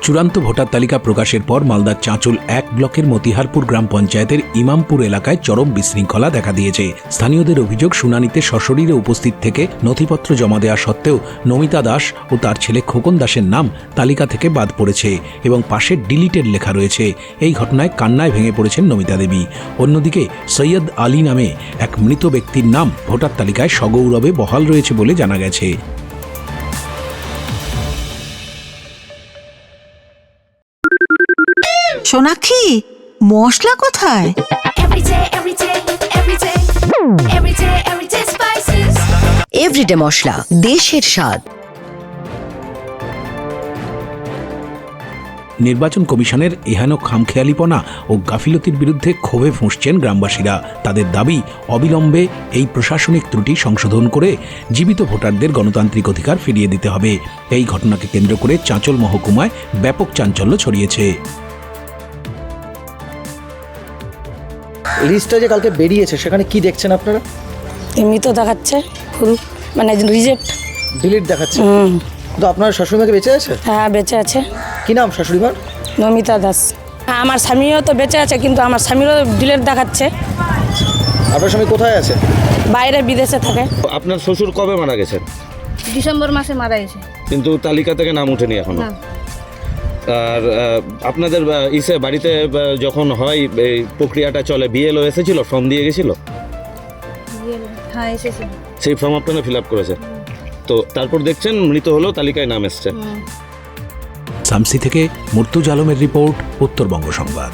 চূড়ান্ত ভোটার তালিকা প্রকাশের পর মালদার চাঁচল ১ ব্লকের মতিহারপুর গ্রাম পঞ্চায়েতের ইমামপুর এলাকায় চরম বিশৃঙ্খলা দেখা দিয়েছে। স্থানীয়দের অভিযোগ, শুনানিতে সশরীরে উপস্থিত থেকে নথিপত্র জমা দেওয়া সত্ত্বেও নমিতা দাস ও তার ছেলে খোকন দাসের নাম তালিকা থেকে বাদ পড়েছে এবং পাশে ডিলিটেড লেখা রয়েছে। এই ঘটনায় কান্নায় ভেঙে পড়েছেন নমিতা দেবী। অন্যদিকে সৈয়দ আলী নামে এক মৃত ব্যক্তির নাম ভোটার তালিকায় সগৌরবে বহাল রয়েছে বলে জানা গেছে। সোনাক্ষী, মশলা কোথায়? এভরিডে মশলা, দেশের স্বাদ। নির্বাচন কমিশনের এহেন খামখেয়ালিপনা ও গাফিলতির বিরুদ্ধে ক্ষোভে ফুঁসছেন গ্রামবাসীরা। তাদের দাবি, অবিলম্বে এই প্রশাসনিক ত্রুটি সংশোধন করে জীবিত ভোটারদের গণতান্ত্রিক অধিকার ফিরিয়ে দিতে হবে। এই ঘটনাকে কেন্দ্র করে চাঁচল মহকুমায় ব্যাপক চাঞ্চল্য ছড়িয়েছে। লিস্টটা যে কালকে বেরিয়েছে সেখানে কি দেখছেন আপনারা? এমনি তো দেখাচ্ছে ফুল মানে রিজেক্ট, ডিলিট দেখাচ্ছে। তো আপনার শাশুড়িমাকে বেঁচে আছে? হ্যাঁ বেঁচে আছে। কি নাম শাশুড়িমার? নমিতা দাস। আমার স্বামীও তো বেঁচে আছে, কিন্তু আমার স্বামীরও ডিলেট দেখাচ্ছে। আপনার স্বামী কোথায় আছে? বাইরে বিদেশে থাকে। আপনার শ্বশুর কবে মারা গেছেন? ডিসেম্বর মাসে মারা গেছে। কিন্তু তালিকা থেকে নাম ওঠেনি এখনো। আর আপনাদের বাড়িতে যখন হয় এই প্রক্রিয়াটা চলে, বিএলও এসেছিল, ফর্ম দিয়ে গেছিল? হ্যাঁ এসেছে। সেই ফর্ম আপনারা ফিল আপ করেছেন? তো তারপর দেখছেন মৃত হলেও তালিকায় নাম এসছে। শামসি থেকে মুর্তুজ আলমের রিপোর্ট, উত্তরবঙ্গ সংবাদ।